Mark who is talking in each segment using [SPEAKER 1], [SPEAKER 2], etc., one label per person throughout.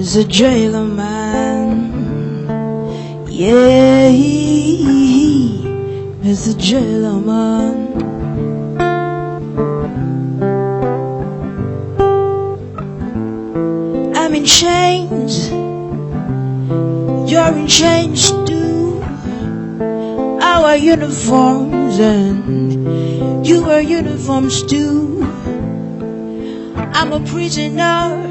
[SPEAKER 1] Mr. Jailer Man. Yeah, Mr. Jailer Man. I'm in chains, you're in chains too. Our uniforms and you wear uniforms too. I'm a prisoner,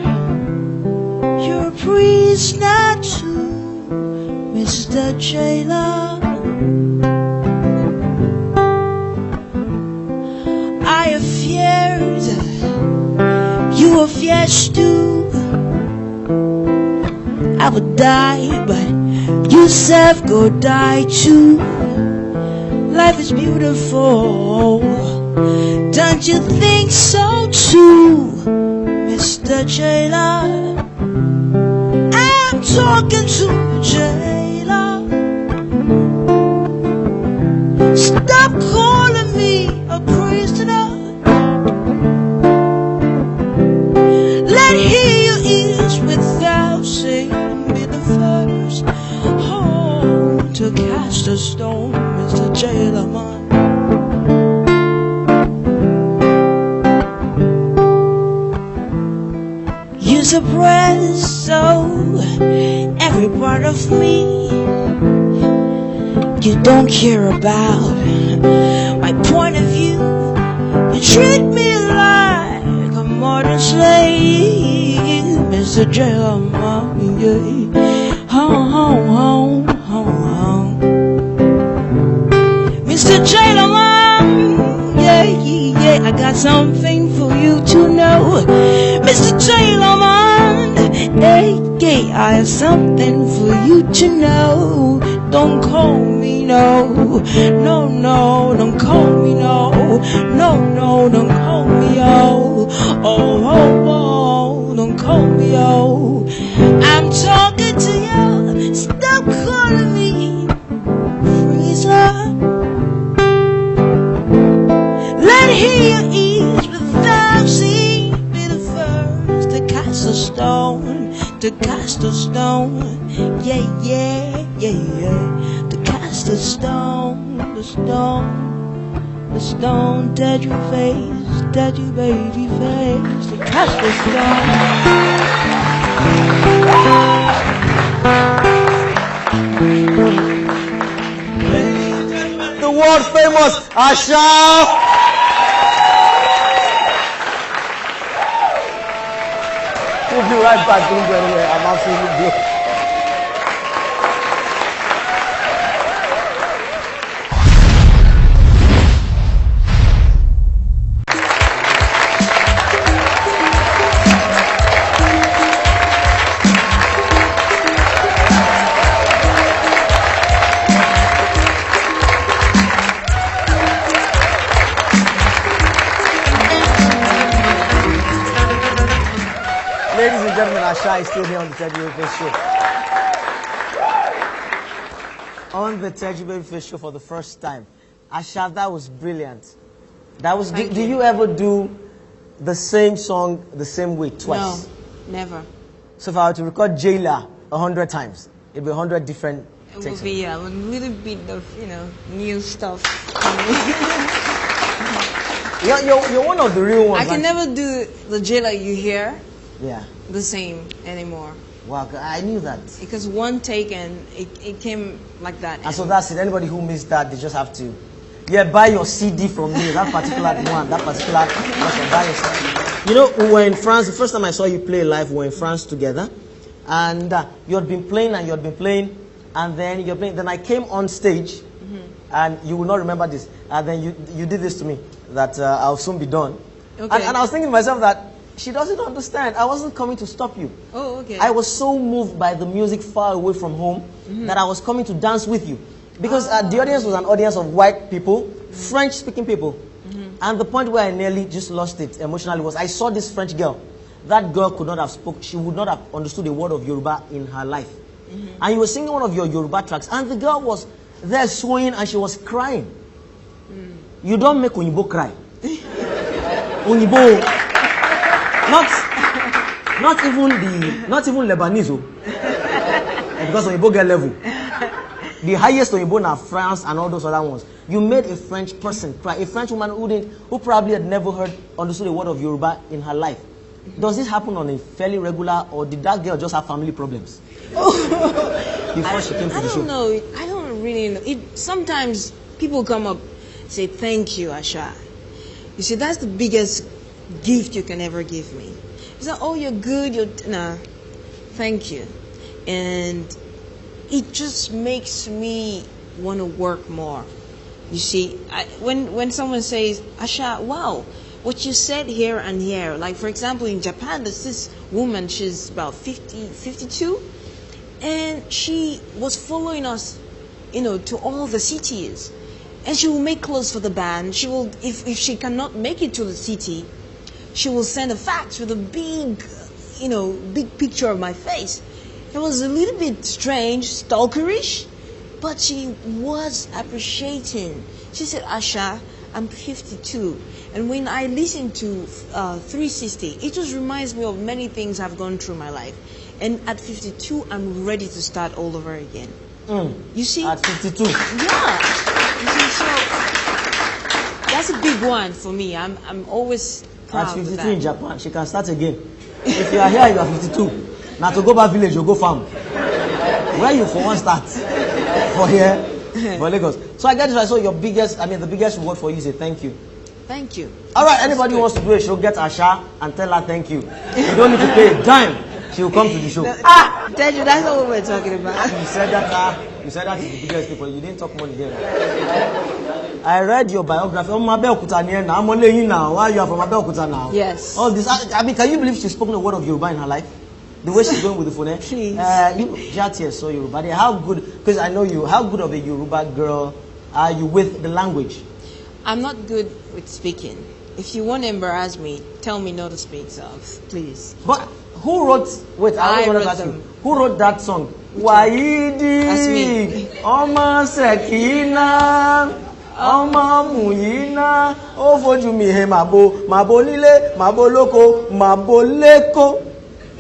[SPEAKER 1] you're a prisoner too, Mr. Jailer. I have fears, you have fears too. I would die, but you self go die too. Life is beautiful, don't you think so too, Mr. Jailer? I'm talking to the jailer. Stop calling me a prisoner. Let hear your ears without saying be the first. Oh, to cast a stone, Mr. Jailer Man. You suppress so every part of me. You don't care about my point of view. You treat me like a modern slave, Mr. Jailer Man. Yeah. Home, home, home, home, home. Mr. Jailer Man. Yeah, yeah, I got something for you to know, Mr. Jailer Man. Hey, yeah, I have something for you to know. Don't call me no, no, no, don't call me no, no, no, don't call me oh, oh, oh, oh, don't call me oh. I'm talking to you, stop calling me freezer. Let hear your ears without seeing be the first to cast a stone, to cast a stone. Yeah, yeah, yeah, yeah. To cast a stone, the stone, the stone, touch your face, touch your baby face. To cast a stone.
[SPEAKER 2] The world famous ASA. We'll be right back. Don't go anywhere. I'm absolutely good. Ladies and gentlemen, ASA is still here on the Teddy Babyface Show. On the Teddy Babyface Show for the first time. ASA, that was brilliant. That was. Do you ever do the same song the same way twice?
[SPEAKER 1] No, never.
[SPEAKER 2] So if I were to record Jailer 100 times, it'd be 100 different takes.
[SPEAKER 1] It would be, yeah, with a little bit of, new stuff.
[SPEAKER 2] You're one of the real ones.
[SPEAKER 1] I can never do the Jailer you hear.
[SPEAKER 2] Yeah.
[SPEAKER 1] The same anymore.
[SPEAKER 2] Wow, I knew that.
[SPEAKER 1] Because one take and it came like that.
[SPEAKER 2] And so that's it. Anybody who missed that, they just have to, buy your CD from me. That particular one, that particular version, buy your CD. We were in France. The first time I saw you play live, we were in France together. And you had been playing and you had been playing. And then you're playing. Then I came on stage. And you will not remember this. And then you did this to me, that I'll soon be done.
[SPEAKER 1] Okay.
[SPEAKER 2] And I was thinking to myself that, she doesn't understand. I wasn't coming to stop you.
[SPEAKER 1] Oh, okay.
[SPEAKER 2] I was so moved by the music far away from home that I was coming to dance with you. Because the audience was an audience of white people, French-speaking people. And the point where I nearly just lost it emotionally was I saw this French girl. That girl could not have spoken. She would not have understood a word of Yoruba in her life. And you were singing one of your Yoruba tracks. And the girl was there swaying and she was crying. You don't make Onyibo cry. Onyibo... not even Lebanese. Because Oyibo get level. The highest Oyibo na France and all those other ones. You made a French person cry. A French woman who probably had never understood a word of Yoruba in her life. Does this happen on a fairly regular, or did that girl just have family problems? Before she came to the show?
[SPEAKER 1] I don't know. I don't really know. Sometimes people come up say, thank you, Asha. You see, that's the biggest gift you can ever give me. It's not, oh, you're good, nah, thank you. And it just makes me want to work more. You see, when someone says, Asha, wow, what you said here and here, like for example in Japan, there's this woman, she's about 52, and she was following us, to all the cities. And she will make clothes for the band. She will, if she cannot make it to the city, she will send a fax with a big picture of my face. It was a little bit strange, stalkerish, but she was appreciating. She said, Asha, I'm 52. And when I listen to 360, it just reminds me of many things I've gone through my life. And at 52, I'm ready to start all over again. You see?
[SPEAKER 2] At 52?
[SPEAKER 1] Yeah. You see, so that's a big one for me. I'm always proud
[SPEAKER 2] at 52
[SPEAKER 1] of that.
[SPEAKER 2] in Japan, she can start again. If you are here, you are 52. Now to go back village, you go farm. Where you for one start? For here, for Lagos. So I get it right. So the biggest reward for you is a thank you.
[SPEAKER 1] Thank you.
[SPEAKER 2] All right, anybody who wants to do a show, get Asha and tell her thank you. You don't need to pay a dime. She will come to the show.
[SPEAKER 1] Tell you, that's not what we're talking about.
[SPEAKER 2] You said that is the biggest thing for you. You didn't talk money there. I read your biography. Oh, Abeokuta near now. I'm only you now. Why you are from Abeokuta now?
[SPEAKER 1] Yes.
[SPEAKER 2] All this. Can you believe she's spoken a word of Yoruba in her life? The way she's going with the phone.
[SPEAKER 1] Please.
[SPEAKER 2] You so Yoruba. How good? Because I know you. How good of a Yoruba girl are you with the language?
[SPEAKER 1] I'm not good with speaking. If you want to embarrass me, tell me not to speak, so please.
[SPEAKER 2] But who wrote? Wait, I want to ask you. Who wrote that song? Waidi.
[SPEAKER 1] That's me.
[SPEAKER 2] Oma Sekina. Oma Muyina. O foju mi he mabo nile, mabo loko, mabo leko.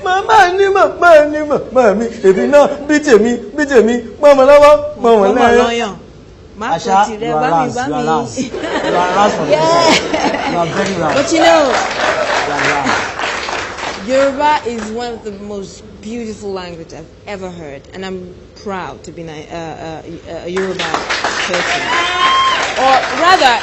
[SPEAKER 2] Mama ni mami. Ebi na bi tèmi, mama lawa, mama lawa. Asha, you are last from this side. You are very loud.
[SPEAKER 1] But Yoruba is one of the most beautiful languages I've ever heard, and I'm proud to be a Yoruba person. Or rather,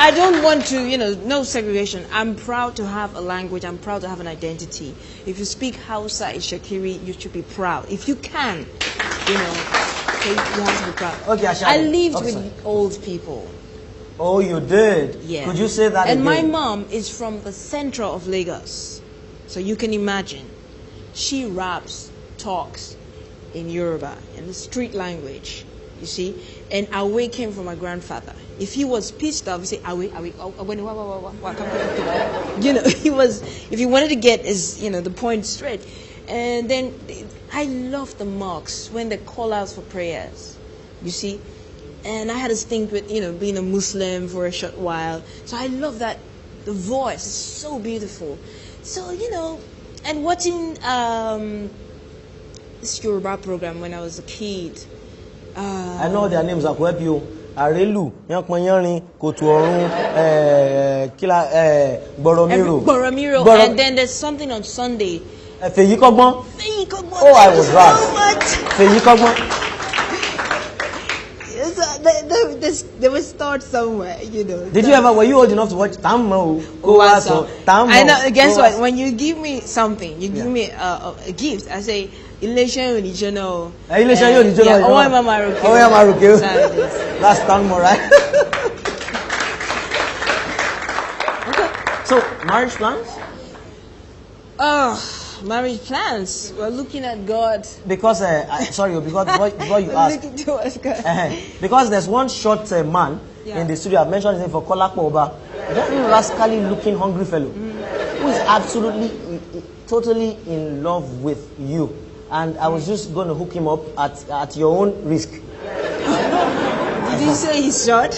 [SPEAKER 1] I don't want to, no segregation. I'm proud to have a language. I'm proud to have an identity. If you speak Hausa, Ishakiri, you should be proud. If you can, you have to be proud.
[SPEAKER 2] Okay, Asha.
[SPEAKER 1] I lived with old people.
[SPEAKER 2] Oh, you did?
[SPEAKER 1] Yeah.
[SPEAKER 2] Could you say that again?
[SPEAKER 1] And my mom is from the center of Lagos. So you can imagine. She raps, talks in Yoruba, in the street language, you see. And Awe came from my grandfather. If he was pissed off, he say Awe, he was, if he wanted to get his, the point straight. And then I love the mosques when they call out for prayers, you see. And I had a stint with, being a Muslim for a short while. So I love that. The voice is so beautiful. So, and watching this Yoruba program when I was a kid.
[SPEAKER 2] I know their names. I could help you. Arelu, Yankmanyarin, Kotuorun,
[SPEAKER 1] Boromiro. And then there's something on Sunday.
[SPEAKER 2] Feyikogbon. Oh, I was right. Feyikogbon.
[SPEAKER 1] They will start somewhere,
[SPEAKER 2] Did you ever, were you old enough to watch Tammo?
[SPEAKER 1] I know, guess what? When you give me something, you give me a gift, I say, Ilesha Unijono.
[SPEAKER 2] Ilesha Unijono.
[SPEAKER 1] Oh, I'm Maruke.
[SPEAKER 2] Oh, I'm Maruke. That's Tammo, right? Okay. So, marriage plans?
[SPEAKER 1] Marriage plans. We're looking at God.
[SPEAKER 2] Because, before you ask.
[SPEAKER 1] Looking towards God.
[SPEAKER 2] Because there's one short man in the studio. I've mentioned his name for Kolakpo Oba. A very rascally looking hungry fellow who is absolutely, totally in love with you. And I was just going to hook him up at your own risk.
[SPEAKER 1] Did you say he's short?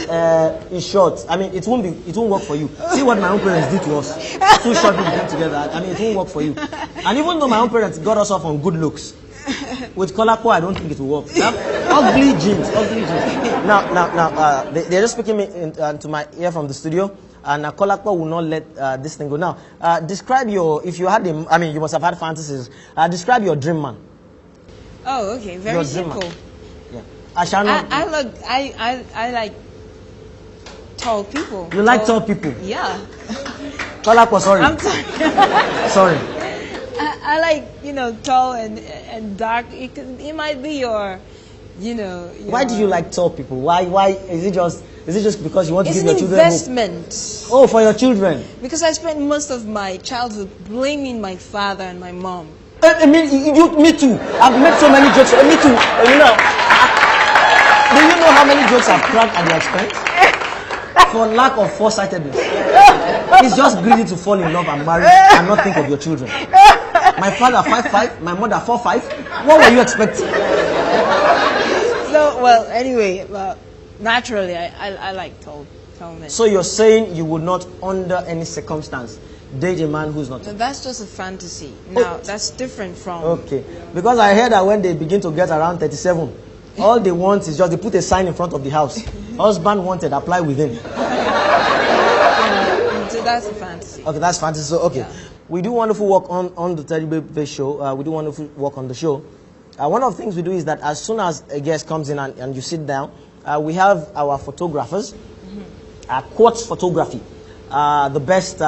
[SPEAKER 2] He's short. I mean, it won't work for you. See what my own parents did to us. Two short people came together. I mean, it won't work for you. And even though my own parents got us off on good looks, with Kolakpo, I don't think it will work. Ugly genes, ugly genes. Now, they're just speaking me into my ear from the studio, and Kolakpo will not let this thing go. Now, describe if you had you must have had fantasies. Describe your dream man.
[SPEAKER 1] Oh, okay, very simple.
[SPEAKER 2] Yeah.
[SPEAKER 1] I like tall people.
[SPEAKER 2] You like tall people?
[SPEAKER 1] Yeah.
[SPEAKER 2] Kolakpo, sorry.
[SPEAKER 1] I'm sorry.
[SPEAKER 2] Sorry.
[SPEAKER 1] I like, tall and dark. It might be your.
[SPEAKER 2] Why do you like tall people? Why is it just because you want to give your children
[SPEAKER 1] investment.
[SPEAKER 2] Hope? Oh, for your children.
[SPEAKER 1] Because I spent most of my childhood blaming my father and my mom.
[SPEAKER 2] Me too. I've made so many jokes. Me too. Do you know how many jokes I've cracked at your expense? For lack of foresightedness. It's just greedy to fall in love and marry and not think of your children. My father 5'5", my mother 4'5". What were you expecting?
[SPEAKER 1] So, well, anyway, naturally, I like tall men.
[SPEAKER 2] So you're saying you would not, under any circumstance, date a man who's not tall?
[SPEAKER 1] That's just a fantasy. Now, that's different from...
[SPEAKER 2] Okay. Because I heard that when they begin to get around 37, all they want is just, they put a sign in front of the house. Husband wanted, apply within.
[SPEAKER 1] So that's a fantasy.
[SPEAKER 2] Okay, that's fantasy. So, okay.
[SPEAKER 1] Yeah.
[SPEAKER 2] We do wonderful work on the Teddy Baby show. We do wonderful work on the show. One of the things we do is that as soon as a guest comes in and you sit down, we have our photographers, Quartz Photography, the best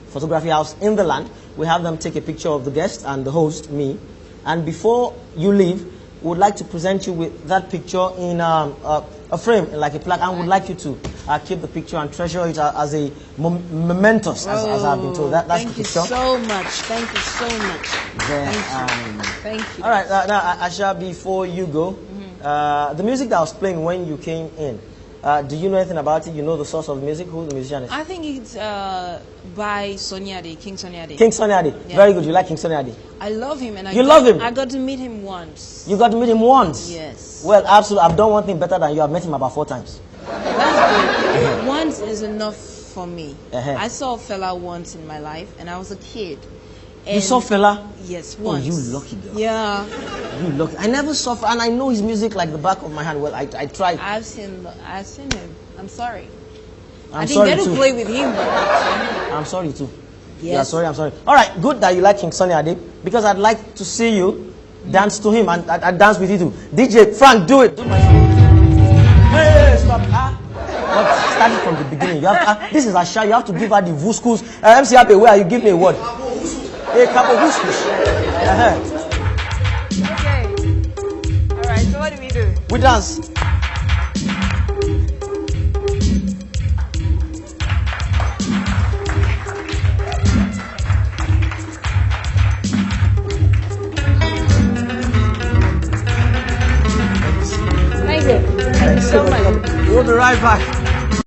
[SPEAKER 2] photography house in the land. We have them take a picture of the guest and the host, me. And before you leave, we would like to present you with that picture in a frame, like a plaque, and would like you to keep the picture and treasure it as a mementos, as I've been told. That's the picture.
[SPEAKER 1] Thank you so much. Thank you so much. Thank you.
[SPEAKER 2] All right, now, Asha, before you go, the music that was playing when you came in, do you know anything about it? You know the source of the music? Who the musician is?
[SPEAKER 1] I think it's by Soniade, King Soniade.
[SPEAKER 2] King Soniade. Yeah. Very good. You like King Soniade?
[SPEAKER 1] I love him. And
[SPEAKER 2] you love him?
[SPEAKER 1] I got to meet him once.
[SPEAKER 2] You got to meet him once?
[SPEAKER 1] Yes.
[SPEAKER 2] Well, absolutely. I've done one thing better than you. I've met him about 4 times.
[SPEAKER 1] That's good. Once is enough for me. I saw Fela once in my life, and I was a kid.
[SPEAKER 2] You saw Fela?
[SPEAKER 1] Yes, once.
[SPEAKER 2] Oh, you lucky girl.
[SPEAKER 1] Yeah.
[SPEAKER 2] You lucky. I never saw Fela, and I know his music like the back of my hand. Well, I tried.
[SPEAKER 1] I've seen him. I'm sorry.
[SPEAKER 2] I
[SPEAKER 1] didn't get to play with him, but
[SPEAKER 2] I'm sorry too.
[SPEAKER 1] Yes.
[SPEAKER 2] Yeah, sorry, I'm sorry. All right, good that you like King Sunny Ade, because I'd like to see you dance to him, and I dance with you too. DJ Frank, do it. Hey, stop. But starting from the beginning, you have this is Asha. You have to give her the vuskus. MC Abe, where are you? Give me a word. A couple vuskus.
[SPEAKER 1] Okay. All right. So what do we do?
[SPEAKER 2] We dance.
[SPEAKER 1] Thank you so much.
[SPEAKER 2] We'll be right back.